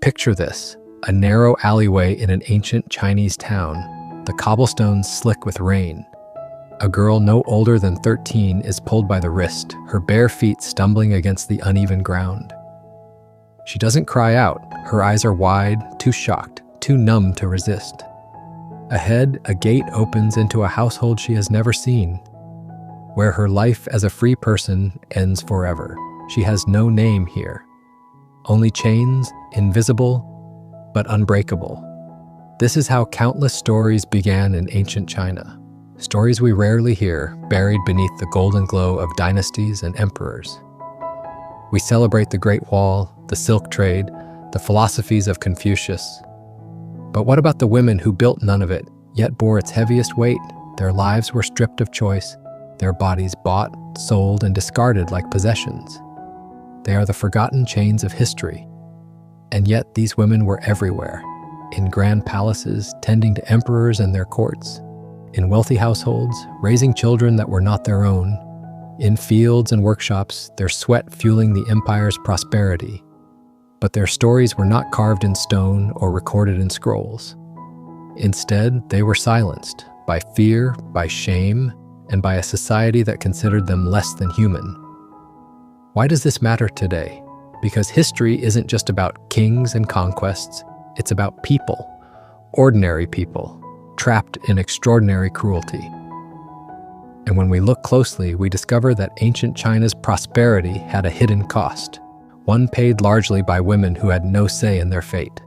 Picture this, a narrow alleyway in an ancient Chinese town, the cobblestones slick with rain. A girl no older than 13 is pulled by the wrist, her bare feet stumbling against the uneven ground. She doesn't cry out, her eyes are wide, too shocked, too numb to resist. Ahead, a gate opens into a household she has never seen, where her life as a free person ends forever. She has no name here. Only chains, invisible, but unbreakable. This is how countless stories began in ancient China. Stories we rarely hear, buried beneath the golden glow of dynasties and emperors. We celebrate the Great Wall, the Silk Trade, the philosophies of Confucius. But what about the women who built none of it, yet bore its heaviest weight? Their lives were stripped of choice, their bodies bought, sold, and discarded like possessions. They are the forgotten chains of history. And yet these women were everywhere, in grand palaces, tending to emperors and their courts, in wealthy households, raising children that were not their own, in fields and workshops, their sweat fueling the empire's prosperity. But their stories were not carved in stone or recorded in scrolls. Instead, they were silenced by fear, by shame, and by a society that considered them less than human. Why does this matter today? Because history isn't just about kings and conquests, it's about people, ordinary people, trapped in extraordinary cruelty. And when we look closely, we discover that ancient China's prosperity had a hidden cost, one paid largely by women who had no say in their fate.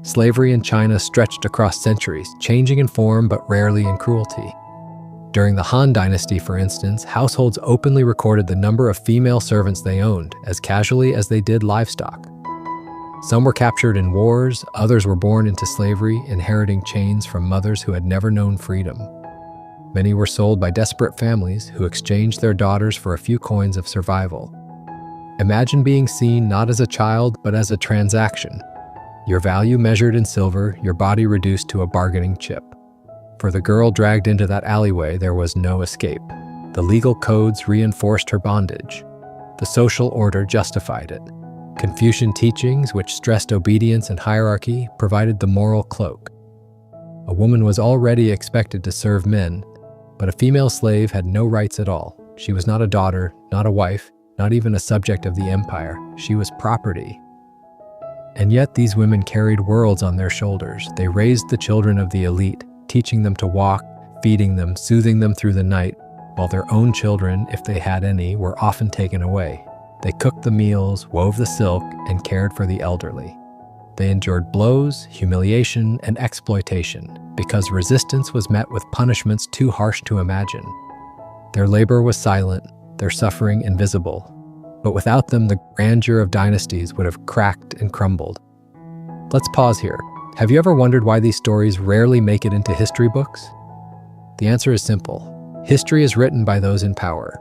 Slavery in China stretched across centuries, changing in form but rarely in cruelty. During the Han Dynasty, for instance, households openly recorded the number of female servants they owned, as casually as they did livestock. Some were captured in wars, others were born into slavery, inheriting chains from mothers who had never known freedom. Many were sold by desperate families who exchanged their daughters for a few coins of survival. Imagine being seen not as a child, but as a transaction. Your value measured in silver, your body reduced to a bargaining chip. For the girl dragged into that alleyway, there was no escape. The legal codes reinforced her bondage. The social order justified it. Confucian teachings, which stressed obedience and hierarchy, provided the moral cloak. A woman was already expected to serve men, but a female slave had no rights at all. She was not a daughter, not a wife, not even a subject of the empire. She was property. And yet these women carried worlds on their shoulders. They raised the children of the elite, teaching them to walk, feeding them, soothing them through the night, while their own children, if they had any, were often taken away. They cooked the meals, wove the silk, and cared for the elderly. They endured blows, humiliation, and exploitation because resistance was met with punishments too harsh to imagine. Their labor was silent, their suffering invisible, but without them, the grandeur of dynasties would have cracked and crumbled. Let's pause here. Have you ever wondered why these stories rarely make it into history books? The answer is simple. History is written by those in power.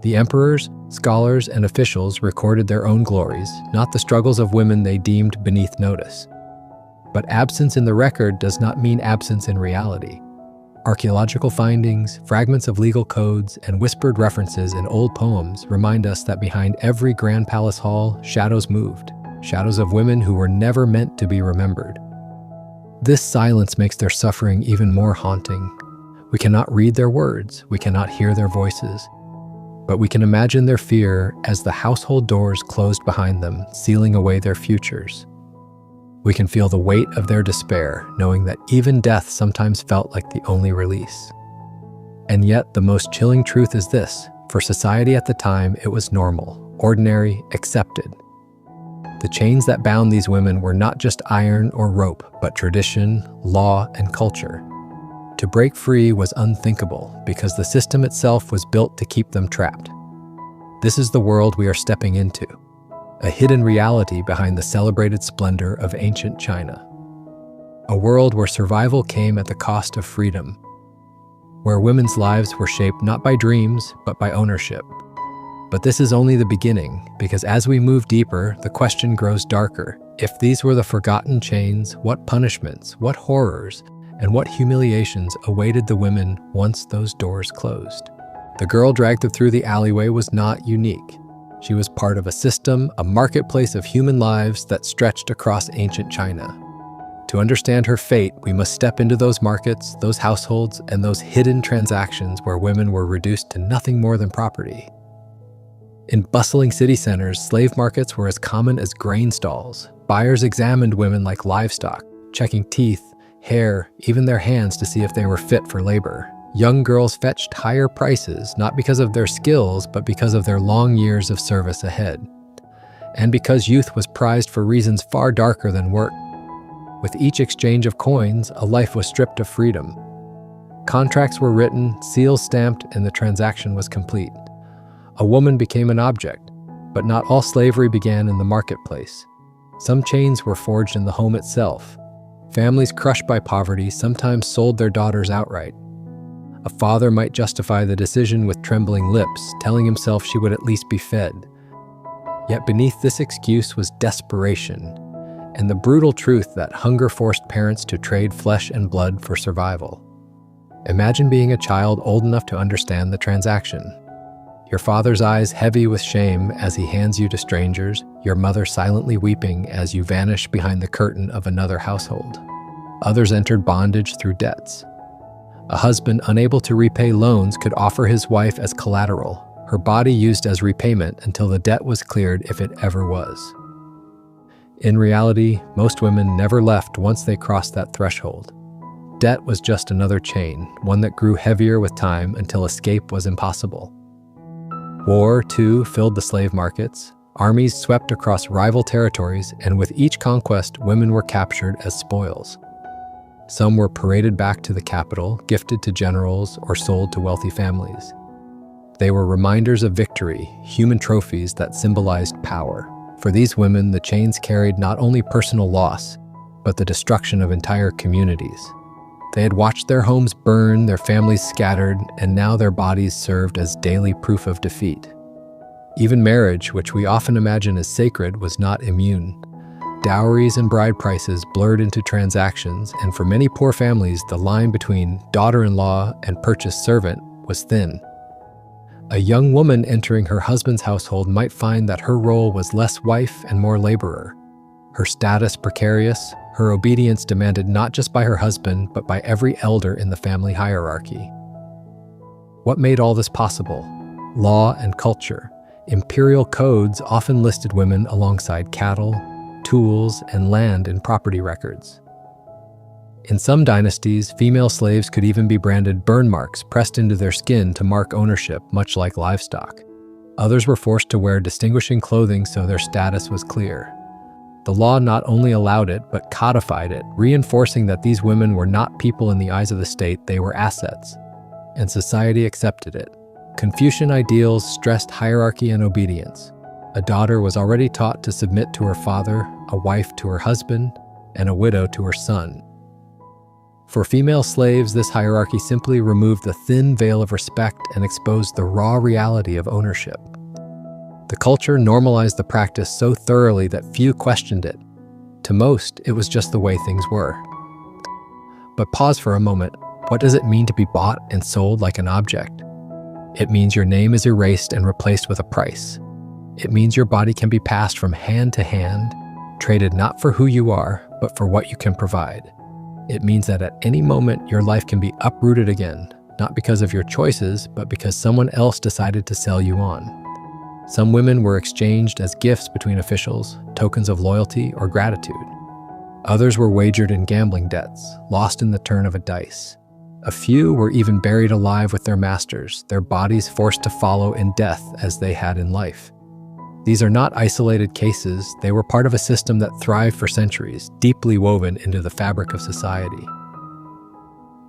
The emperors, scholars, and officials recorded their own glories, not the struggles of women they deemed beneath notice. But absence in the record does not mean absence in reality. Archaeological findings, fragments of legal codes, and whispered references in old poems remind us that behind every grand palace hall, shadows moved, shadows of women who were never meant to be remembered. This silence makes their suffering even more haunting. We cannot read their words, we cannot hear their voices, but we can imagine their fear as the household doors closed behind them, sealing away their futures. We can feel the weight of their despair, knowing that even death sometimes felt like the only release. And yet, the most chilling truth is this: for society at the time, it was normal, ordinary, accepted. The chains that bound these women were not just iron or rope, but tradition, law, and culture. To break free was unthinkable because the system itself was built to keep them trapped. This is the world we are stepping into, a hidden reality behind the celebrated splendor of ancient China. A world where survival came at the cost of freedom, where women's lives were shaped not by dreams, but by ownership. But this is only the beginning, because as we move deeper, the question grows darker. If these were the forgotten chains, what punishments, what horrors, and what humiliations awaited the women once those doors closed? The girl dragged through the alleyway was not unique. She was part of a system, a marketplace of human lives that stretched across ancient China. To understand her fate, we must step into those markets, those households, and those hidden transactions where women were reduced to nothing more than property. In bustling city centers, slave markets were as common as grain stalls. Buyers examined women like livestock, checking teeth, hair, even their hands to see if they were fit for labor. Young girls fetched higher prices, not because of their skills, but because of their long years of service ahead. And because youth was prized for reasons far darker than work. With each exchange of coins, a life was stripped of freedom. Contracts were written, seals stamped, and the transaction was complete. A woman became an object, but not all slavery began in the marketplace. Some chains were forged in the home itself. Families crushed by poverty sometimes sold their daughters outright. A father might justify the decision with trembling lips, telling himself she would at least be fed. Yet beneath this excuse was desperation, and the brutal truth that hunger forced parents to trade flesh and blood for survival. Imagine being a child old enough to understand the transaction. Your father's eyes heavy with shame as he hands you to strangers, your mother silently weeping as you vanish behind the curtain of another household. Others entered bondage through debts. A husband unable to repay loans could offer his wife as collateral, her body used as repayment until the debt was cleared if it ever was. In reality, most women never left once they crossed that threshold. Debt was just another chain, one that grew heavier with time until escape was impossible. War, too, filled the slave markets. Armies swept across rival territories, and with each conquest, women were captured as spoils. Some were paraded back to the capital, gifted to generals, or sold to wealthy families. They were reminders of victory, human trophies that symbolized power. For these women, the chains carried not only personal loss, but the destruction of entire communities. They had watched their homes burn, their families scattered, and now their bodies served as daily proof of defeat. Even marriage, which we often imagine as sacred, was not immune. Dowries and bride prices blurred into transactions, and for many poor families, the line between daughter-in-law and purchased servant was thin. A young woman entering her husband's household might find that her role was less wife and more laborer. Her status precarious, her obedience demanded not just by her husband, but by every elder in the family hierarchy. What made all this possible? Law and culture. Imperial codes often listed women alongside cattle, tools, and land in property records. In some dynasties, female slaves could even be branded burn marks pressed into their skin to mark ownership, much like livestock. Others were forced to wear distinguishing clothing so their status was clear. The law not only allowed it, but codified it, reinforcing that these women were not people in the eyes of the state, they were assets. And society accepted it. Confucian ideals stressed hierarchy and obedience. A daughter was already taught to submit to her father, a wife to her husband, and a widow to her son. For female slaves, this hierarchy simply removed the thin veil of respect and exposed the raw reality of ownership. The culture normalized the practice so thoroughly that few questioned it. To most, it was just the way things were. But pause for a moment. What does it mean to be bought and sold like an object? It means your name is erased and replaced with a price. It means your body can be passed from hand to hand, traded not for who you are, but for what you can provide. It means that at any moment, your life can be uprooted again, not because of your choices, but because someone else decided to sell you on. Some women were exchanged as gifts between officials, tokens of loyalty or gratitude. Others were wagered in gambling debts, lost in the turn of a dice. A few were even buried alive with their masters, their bodies forced to follow in death as they had in life. These are not isolated cases, they were part of a system that thrived for centuries, deeply woven into the fabric of society.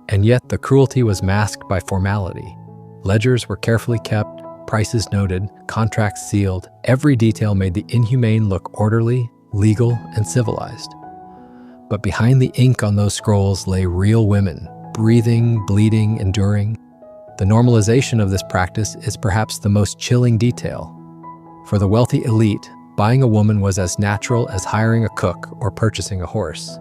And yet the cruelty was masked by formality. Ledgers were carefully kept, prices noted, contracts sealed. Every detail made the inhumane look orderly, legal, and civilized. But behind the ink on those scrolls lay real women, breathing, bleeding, enduring. The normalization of this practice is perhaps the most chilling detail. For the wealthy elite, buying a woman was as natural as hiring a cook or purchasing a horse.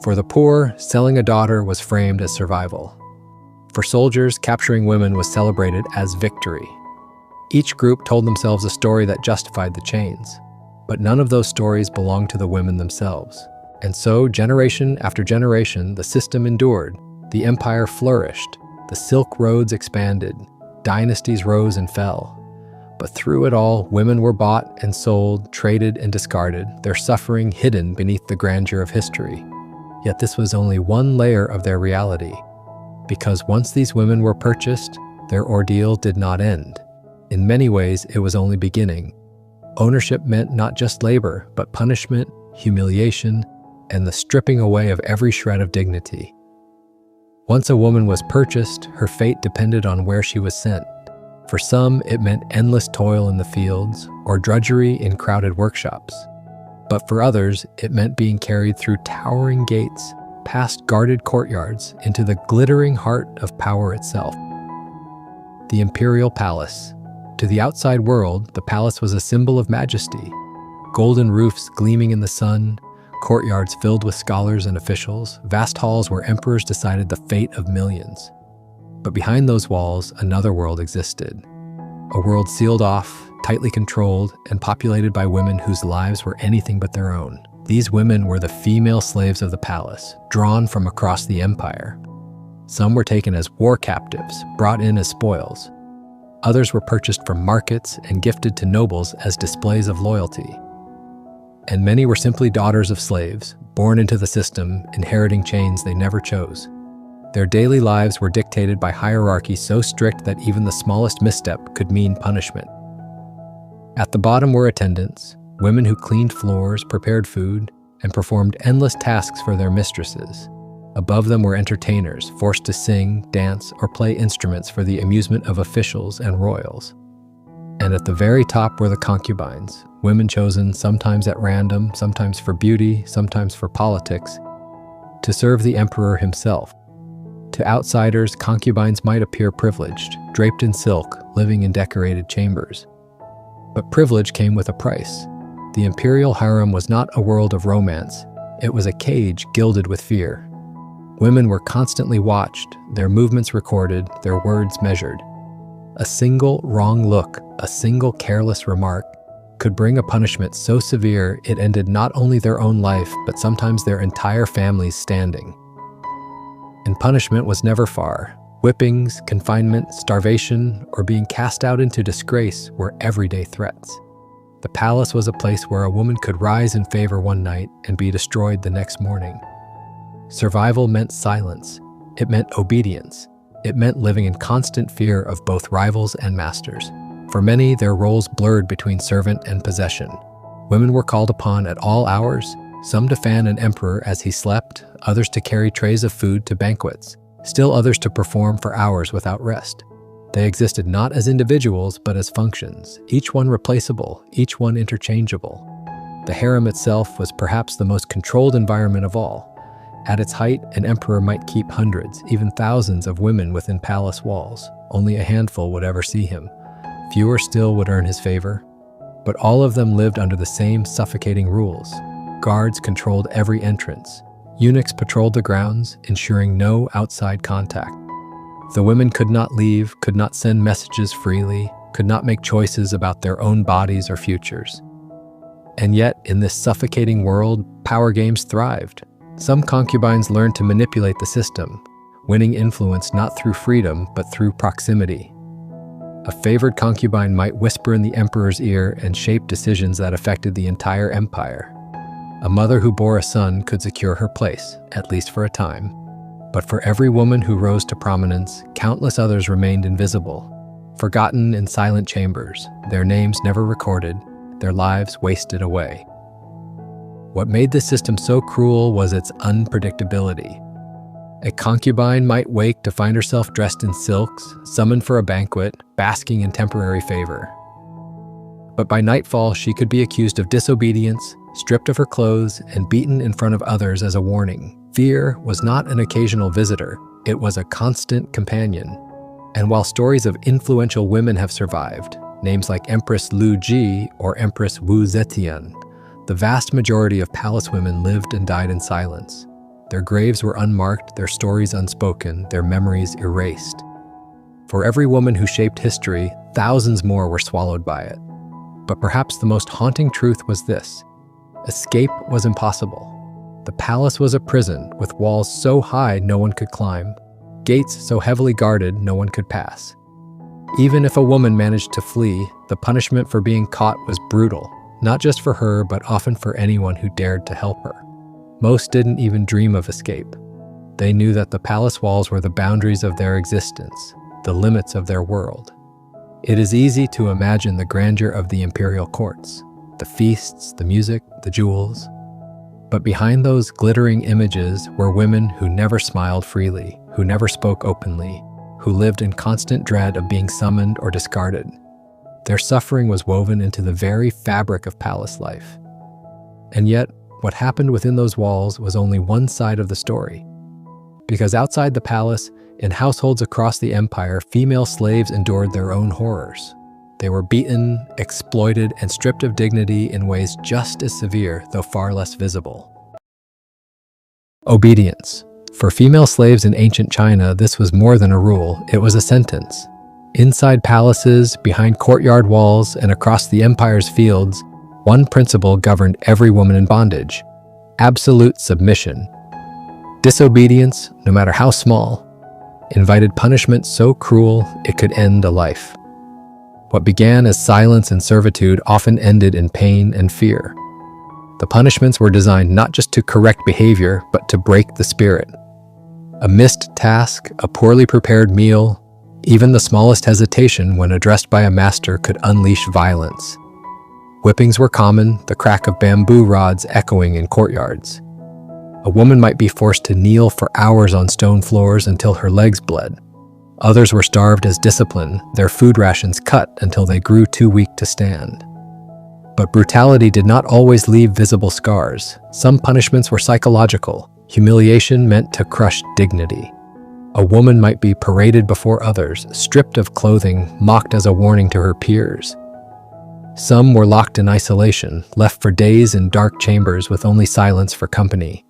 For the poor, selling a daughter was framed as survival. For soldiers, capturing women was celebrated as victory. Each group told themselves a story that justified the chains, but none of those stories belonged to the women themselves. And so, generation after generation, the system endured, the empire flourished, the Silk Roads expanded, dynasties rose and fell. But through it all, women were bought and sold, traded and discarded, their suffering hidden beneath the grandeur of history. Yet this was only one layer of their reality, because once these women were purchased, their ordeal did not end. In many ways, it was only beginning. Ownership meant not just labor, but punishment, humiliation, and the stripping away of every shred of dignity. Once a woman was purchased, her fate depended on where she was sent. For some, it meant endless toil in the fields or drudgery in crowded workshops. But for others, it meant being carried through towering gates, past guarded courtyards, into the glittering heart of power itself. The imperial palace. To the outside world, the palace was a symbol of majesty. Golden roofs gleaming in the sun, courtyards filled with scholars and officials, vast halls where emperors decided the fate of millions. But behind those walls, another world existed. A world sealed off, tightly controlled, and populated by women whose lives were anything but their own. These women were the female slaves of the palace, drawn from across the empire. Some were taken as war captives, brought in as spoils. Others were purchased from markets and gifted to nobles as displays of loyalty. And many were simply daughters of slaves, born into the system, inheriting chains they never chose. Their daily lives were dictated by hierarchy so strict that even the smallest misstep could mean punishment. At the bottom were attendants, women who cleaned floors, prepared food, and performed endless tasks for their mistresses. Above them were entertainers, forced to sing, dance, or play instruments for the amusement of officials and royals. And at the very top were the concubines, women chosen sometimes at random, sometimes for beauty, sometimes for politics, to serve the emperor himself. To outsiders, concubines might appear privileged, draped in silk, living in decorated chambers. But privilege came with a price. The imperial harem was not a world of romance. It was a cage gilded with fear. Women were constantly watched, their movements recorded, their words measured. A single wrong look, a single careless remark, could bring a punishment so severe it ended not only their own life, but sometimes their entire family's standing. And punishment was never far. Whippings, confinement, starvation, or being cast out into disgrace were everyday threats. The palace was a place where a woman could rise in favor one night and be destroyed the next morning. Survival meant silence. It meant obedience. It meant living in constant fear of both rivals and masters. For many, their roles blurred between servant and possession. Women were called upon at all hours, some to fan an emperor as he slept, others to carry trays of food to banquets, still others to perform for hours without rest. They existed not as individuals, but as functions, each one replaceable, each one interchangeable. The harem itself was perhaps the most controlled environment of all. At its height, an emperor might keep hundreds, even thousands of women within palace walls. Only a handful would ever see him. Fewer still would earn his favor. But all of them lived under the same suffocating rules. Guards controlled every entrance. Eunuchs patrolled the grounds, ensuring no outside contact. The women could not leave, could not send messages freely, could not make choices about their own bodies or futures. And yet, in this suffocating world, power games thrived. Some concubines learned to manipulate the system, winning influence not through freedom, but through proximity. A favored concubine might whisper in the emperor's ear and shape decisions that affected the entire empire. A mother who bore a son could secure her place, at least for a time. But for every woman who rose to prominence, countless others remained invisible, forgotten in silent chambers, their names never recorded, their lives wasted away. What made this system so cruel was its unpredictability. A concubine might wake to find herself dressed in silks, summoned for a banquet, basking in temporary favor. But by nightfall, she could be accused of disobedience, stripped of her clothes, and beaten in front of others as a warning. Fear was not an occasional visitor, it was a constant companion. And while stories of influential women have survived, names like Empress Lu Ji or Empress Wu Zetian, the vast majority of palace women lived and died in silence. Their graves were unmarked, their stories unspoken, their memories erased. For every woman who shaped history, thousands more were swallowed by it. But perhaps the most haunting truth was this: escape was impossible. The palace was a prison with walls so high no one could climb, gates so heavily guarded no one could pass. Even if a woman managed to flee, the punishment for being caught was brutal, not just for her, but often for anyone who dared to help her. Most didn't even dream of escape. They knew that the palace walls were the boundaries of their existence, the limits of their world. It is easy to imagine the grandeur of the imperial courts, the feasts, the music, the jewels. But behind those glittering images were women who never smiled freely, who never spoke openly, who lived in constant dread of being summoned or discarded. Their suffering was woven into the very fabric of palace life. And yet, what happened within those walls was only one side of the story. Because outside the palace, in households across the empire, female slaves endured their own horrors. They were beaten, exploited, and stripped of dignity in ways just as severe, though far less visible. Obedience. For female slaves in ancient China, this was more than a rule, it was a sentence. Inside palaces, behind courtyard walls, and across the empire's fields, one principle governed every woman in bondage: absolute submission. Disobedience, no matter how small, invited punishment so cruel it could end a life. What began as silence and servitude often ended in pain and fear. The punishments were designed not just to correct behavior, but to break the spirit. A missed task, a poorly prepared meal, even the smallest hesitation when addressed by a master could unleash violence. Whippings were common, the crack of bamboo rods echoing in courtyards. A woman might be forced to kneel for hours on stone floors until her legs bled. Others were starved as discipline, their food rations cut until they grew too weak to stand. But brutality did not always leave visible scars. Some punishments were psychological. Humiliation meant to crush dignity. A woman might be paraded before others, stripped of clothing, mocked as a warning to her peers. Some were locked in isolation, left for days in dark chambers with only silence for company.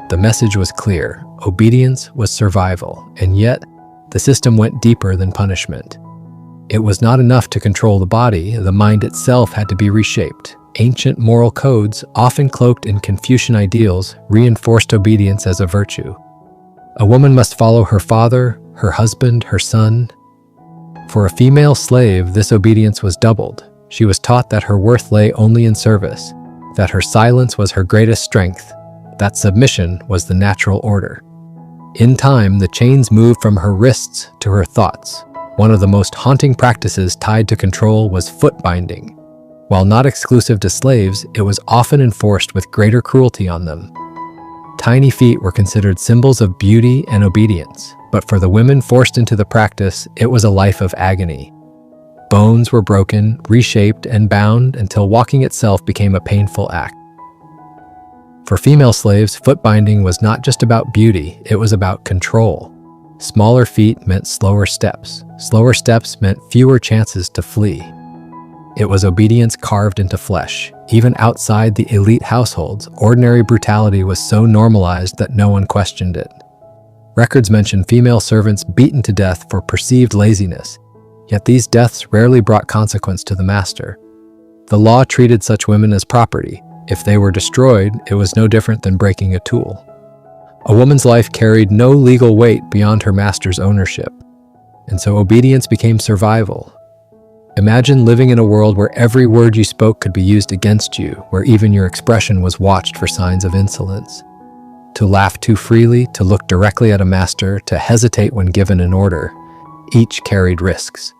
The message was clear: obedience was survival, and yet the system went deeper than punishment. It was not enough to control the body, the mind itself had to be reshaped. Ancient moral codes, often cloaked in Confucian ideals, reinforced obedience as a virtue. A woman must follow her father, her husband, her son. For a female slave, this obedience was doubled. She was taught that her worth lay only in service, that her silence was her greatest strength, that submission was the natural order. In time, the chains moved from her wrists to her thoughts. One of the most haunting practices tied to control was foot binding. While not exclusive to slaves, it was often enforced with greater cruelty on them. Tiny feet were considered symbols of beauty and obedience, but for the women forced into the practice, it was a life of agony. Bones were broken, reshaped, and bound until walking itself became a painful act. For female slaves, foot binding was not just about beauty, it was about control. Smaller feet meant slower steps. Slower steps meant fewer chances to flee. It was obedience carved into flesh. Even outside the elite households, ordinary brutality was so normalized that no one questioned it. Records mention female servants beaten to death for perceived laziness, yet these deaths rarely brought consequence to the master. The law treated such women as property. If they were destroyed, it was no different than breaking a tool. A woman's life carried no legal weight beyond her master's ownership, and so obedience became survival. Imagine living in a world where every word you spoke could be used against you, where even your expression was watched for signs of insolence. To laugh too freely, to look directly at a master, to hesitate when given an order, each carried risks.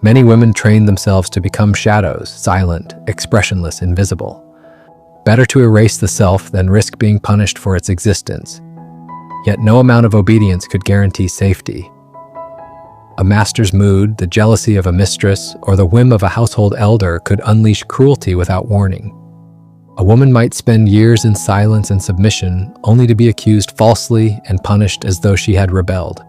Many women trained themselves to become shadows, silent, expressionless, invisible. Better to erase the self than risk being punished for its existence. Yet no amount of obedience could guarantee safety. A master's mood, the jealousy of a mistress, or the whim of a household elder could unleash cruelty without warning. A woman might spend years in silence and submission, only to be accused falsely and punished as though she had rebelled.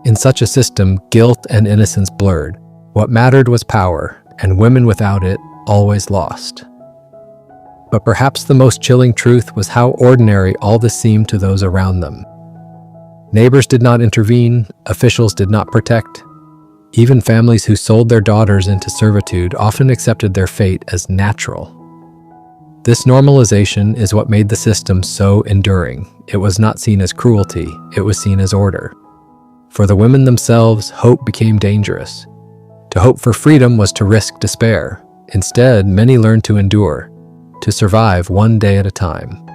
In such a system, guilt and innocence blurred. What mattered was power, and women without it always lost. But perhaps the most chilling truth was how ordinary all this seemed to those around them. Neighbors did not intervene, officials did not protect. Even families who sold their daughters into servitude often accepted their fate as natural. This normalization is what made the system so enduring. It was not seen as cruelty, it was seen as order. For the women themselves, hope became dangerous. To hope for freedom was to risk despair. Instead, many learned to endure, to survive one day at a time.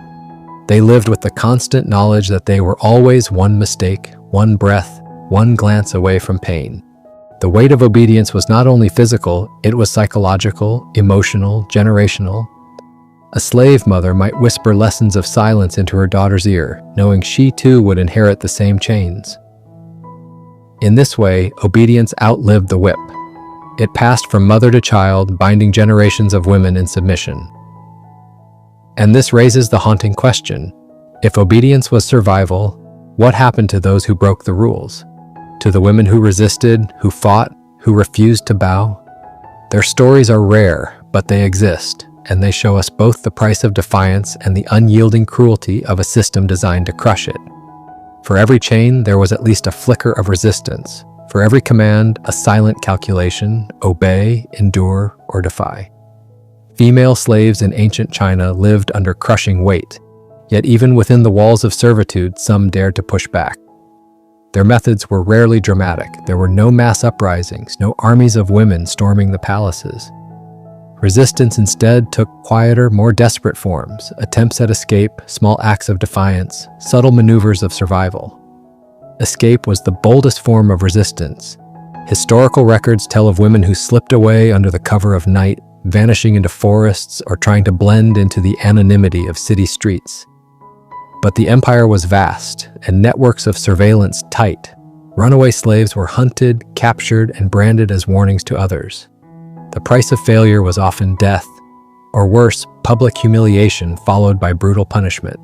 They lived with the constant knowledge that they were always one mistake, one breath, one glance away from pain. The weight of obedience was not only physical, it was psychological, emotional, generational. A slave mother might whisper lessons of silence into her daughter's ear, knowing she too would inherit the same chains. In this way, obedience outlived the whip. It passed from mother to child, binding generations of women in submission. And this raises the haunting question: if obedience was survival, what happened to those who broke the rules? To the women who resisted, who fought, who refused to bow? Their stories are rare, but they exist, and they show us both the price of defiance and the unyielding cruelty of a system designed to crush it. For every chain, there was at least a flicker of resistance. For every command, a silent calculation: obey, endure, or defy. Female slaves in ancient China lived under crushing weight, yet even within the walls of servitude, some dared to push back. Their methods were rarely dramatic. There were no mass uprisings, no armies of women storming the palaces. Resistance instead took quieter, more desperate forms: attempts at escape, small acts of defiance, subtle maneuvers of survival. Escape was the boldest form of resistance. Historical records tell of women who slipped away under the cover of night, vanishing into forests or trying to blend into the anonymity of city streets. But the empire was vast, and networks of surveillance tight. Runaway slaves were hunted, captured, and branded as warnings to others. The price of failure was often death, or worse, public humiliation followed by brutal punishment.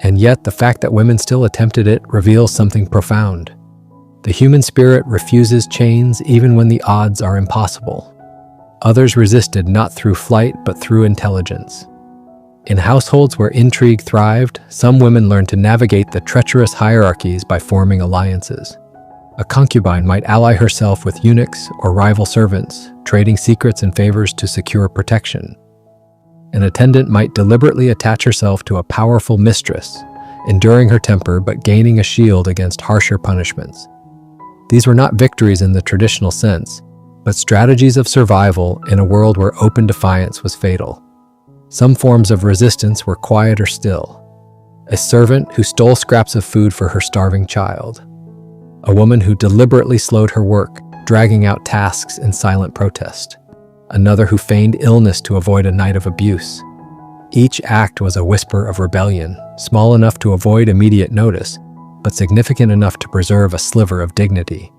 And yet, the fact that women still attempted it reveals something profound. The human spirit refuses chains even when the odds are impossible. Others resisted not through flight, but through intelligence. In households where intrigue thrived, some women learned to navigate the treacherous hierarchies by forming alliances. A concubine might ally herself with eunuchs or rival servants, trading secrets and favors to secure protection. An attendant might deliberately attach herself to a powerful mistress, enduring her temper but gaining a shield against harsher punishments. These were not victories in the traditional sense, but strategies of survival in a world where open defiance was fatal. Some forms of resistance were quiet or still. A servant who stole scraps of food for her starving child. A woman who deliberately slowed her work, dragging out tasks in silent protest. Another who feigned illness to avoid a night of abuse. Each act was a whisper of rebellion, small enough to avoid immediate notice, but significant enough to preserve a sliver of dignity.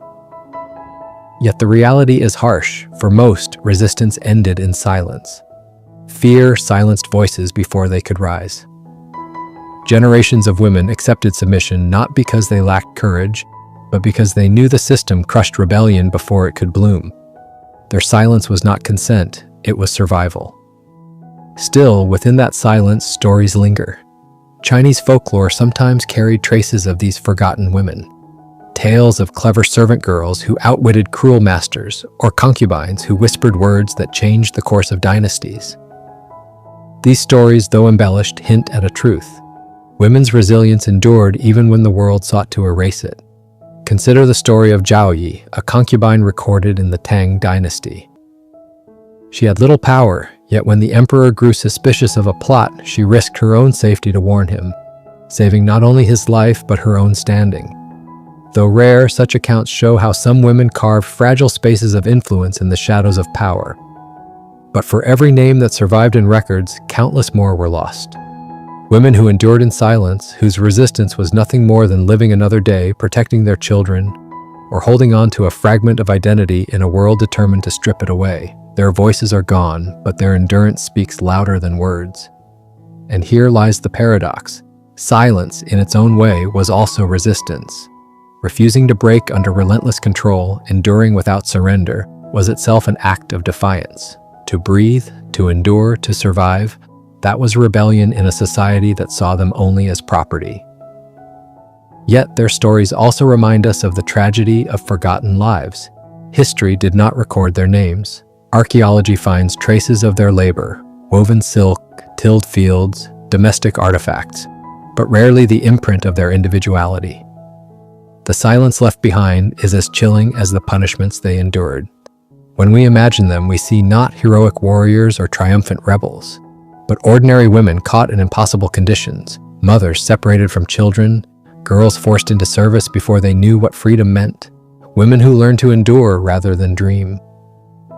Yet the reality is harsh. For most, resistance ended in silence. Fear silenced voices before they could rise. Generations of women accepted submission not because they lacked courage, but because they knew the system crushed rebellion before it could bloom. Their silence was not consent, it was survival. Still, within that silence, stories linger. Chinese folklore sometimes carried traces of these forgotten women. Tales of clever servant girls who outwitted cruel masters, or concubines who whispered words that changed the course of dynasties. These stories, though embellished, hint at a truth. Women's resilience endured even when the world sought to erase it. Consider the story of Zhao Yi, a concubine recorded in the Tang dynasty. She had little power, yet when the emperor grew suspicious of a plot, she risked her own safety to warn him, saving not only his life but her own standing. Though rare, such accounts show how some women carved fragile spaces of influence in the shadows of power. But for every name that survived in records, countless more were lost. Women who endured in silence, whose resistance was nothing more than living another day, protecting their children, or holding on to a fragment of identity in a world determined to strip it away. Their voices are gone, but their endurance speaks louder than words. And here lies the paradox. Silence, in its own way, was also resistance. Refusing to break under relentless control, enduring without surrender, was itself an act of defiance. To breathe, to endure, to survive, that was rebellion in a society that saw them only as property. Yet their stories also remind us of the tragedy of forgotten lives. History did not record their names. Archaeology finds traces of their labor, woven silk, tilled fields, domestic artifacts, but rarely the imprint of their individuality. The silence left behind is as chilling as the punishments they endured. When we imagine them, we see not heroic warriors or triumphant rebels, but ordinary women caught in impossible conditions, mothers separated from children, girls forced into service before they knew what freedom meant, women who learned to endure rather than dream.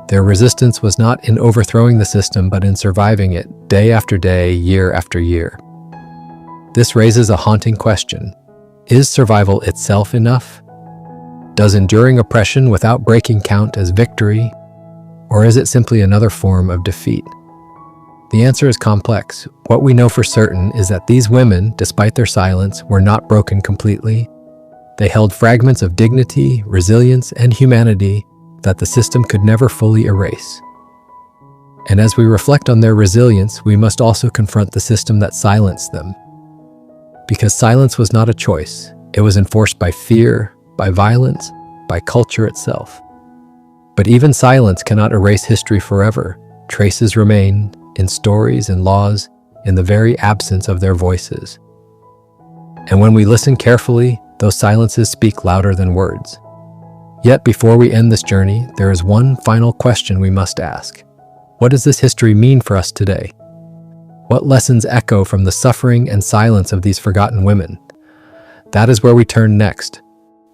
Their resistance was not in overthrowing the system, but in surviving it day after day, year after year. This raises a haunting question. Is survival itself enough? Does enduring oppression without breaking count as victory? Or is it simply another form of defeat? The answer is complex. What we know for certain is that these women, despite their silence, were not broken completely. They held fragments of dignity, resilience, and humanity that the system could never fully erase. And as we reflect on their resilience, we must also confront the system that silenced them. Because silence was not a choice. It was enforced by fear, by violence, by culture itself. But even silence cannot erase history forever. Traces remain in stories and laws, in the very absence of their voices. And when we listen carefully, those silences speak louder than words. Yet before we end this journey, there is one final question we must ask. What does this history mean for us today? What lessons echo from the suffering and silence of these forgotten women? That is where we turn next.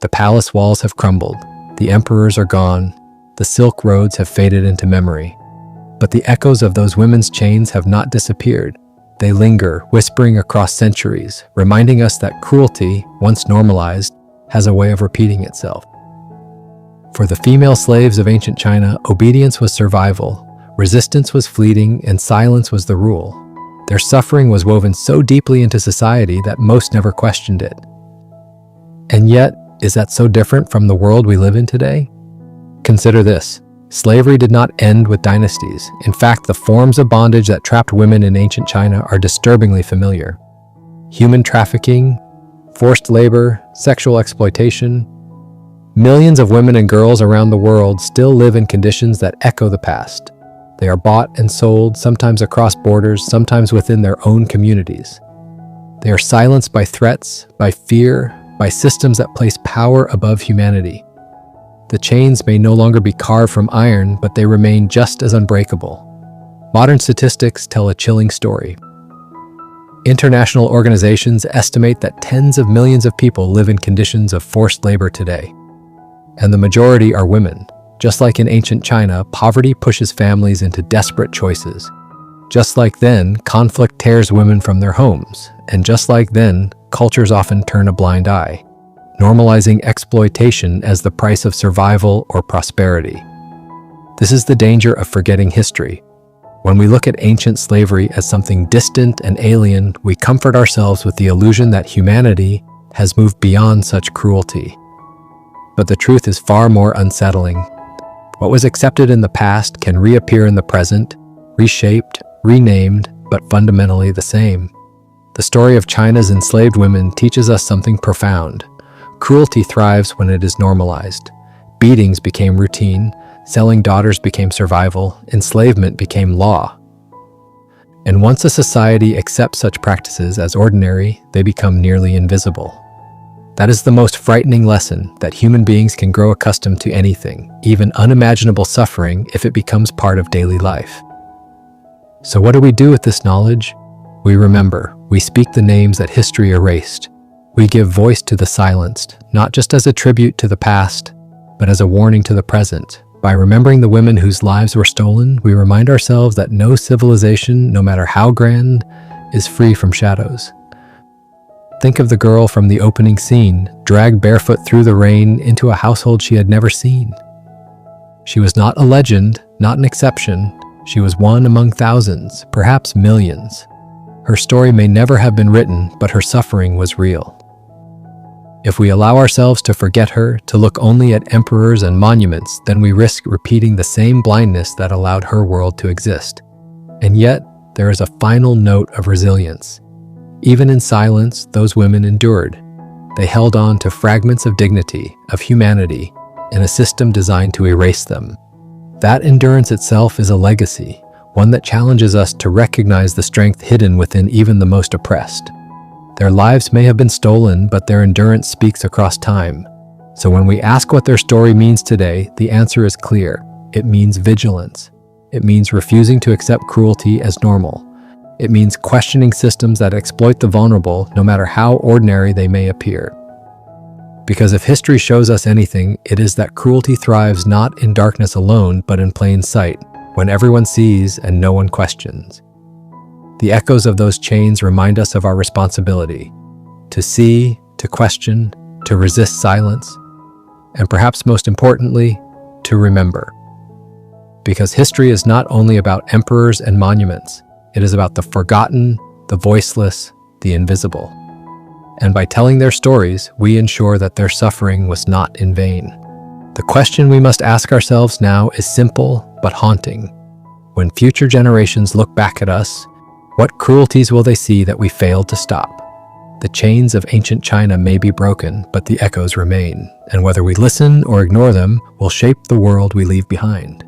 The palace walls have crumbled, the emperors are gone, the silk roads have faded into memory. But the echoes of those women's chains have not disappeared. They linger, whispering across centuries, reminding us that cruelty, once normalized, has a way of repeating itself. For the female slaves of ancient China, obedience was survival, resistance was fleeting, and silence was the rule. Their suffering was woven so deeply into society that most never questioned it. And yet, is that so different from the world we live in today? Consider this. Slavery did not end with dynasties. In fact, the forms of bondage that trapped women in ancient China are disturbingly familiar. Human trafficking, forced labor, sexual exploitation. Millions of women and girls around the world still live in conditions that echo the past. They are bought and sold, sometimes across borders, sometimes within their own communities. They are silenced by threats, by fear, by systems that place power above humanity. The chains may no longer be carved from iron, but they remain just as unbreakable. Modern statistics tell a chilling story. International organizations estimate that tens of millions of people live in conditions of forced labor today. And the majority are women. Just like in ancient China, poverty pushes families into desperate choices. Just like then, conflict tears women from their homes. And just like then, cultures often turn a blind eye, normalizing exploitation as the price of survival or prosperity. This is the danger of forgetting history. When we look at ancient slavery as something distant and alien, we comfort ourselves with the illusion that humanity has moved beyond such cruelty. But the truth is far more unsettling. What was accepted in the past can reappear in the present, reshaped, renamed, but fundamentally the same. The story of China's enslaved women teaches us something profound. Cruelty thrives when it is normalized. Beatings became routine, selling daughters became survival, enslavement became law. And once a society accepts such practices as ordinary, they become nearly invisible. That is the most frightening lesson, that human beings can grow accustomed to anything, even unimaginable suffering, if it becomes part of daily life. So what do we do with this knowledge? We remember. We speak the names that history erased. We give voice to the silenced, not just as a tribute to the past, but as a warning to the present. By remembering the women whose lives were stolen, we remind ourselves that no civilization, no matter how grand, is free from shadows. Think of the girl from the opening scene, dragged barefoot through the rain into a household she had never seen. She was not a legend, not an exception. She was one among thousands, perhaps millions. Her story may never have been written, but her suffering was real. If we allow ourselves to forget her, to look only at emperors and monuments, then we risk repeating the same blindness that allowed her world to exist. And yet, there is a final note of resilience. Even in silence, those women endured. They held on to fragments of dignity, of humanity, in a system designed to erase them. That endurance itself is a legacy, one that challenges us to recognize the strength hidden within even the most oppressed. Their lives may have been stolen, but their endurance speaks across time. So when we ask what their story means today, the answer is clear. It means vigilance. It means refusing to accept cruelty as normal. It means questioning systems that exploit the vulnerable, no matter how ordinary they may appear. Because if history shows us anything, it is that cruelty thrives not in darkness alone, but in plain sight, when everyone sees and no one questions. The echoes of those chains remind us of our responsibility to see, to question, to resist silence, and perhaps most importantly, to remember. Because history is not only about emperors and monuments, it is about the forgotten, the voiceless, the invisible. And by telling their stories, we ensure that their suffering was not in vain. The question we must ask ourselves now is simple but haunting. When future generations look back at us, what cruelties will they see that we failed to stop? The chains of ancient China may be broken, but the echoes remain, and whether we listen or ignore them will shape the world we leave behind.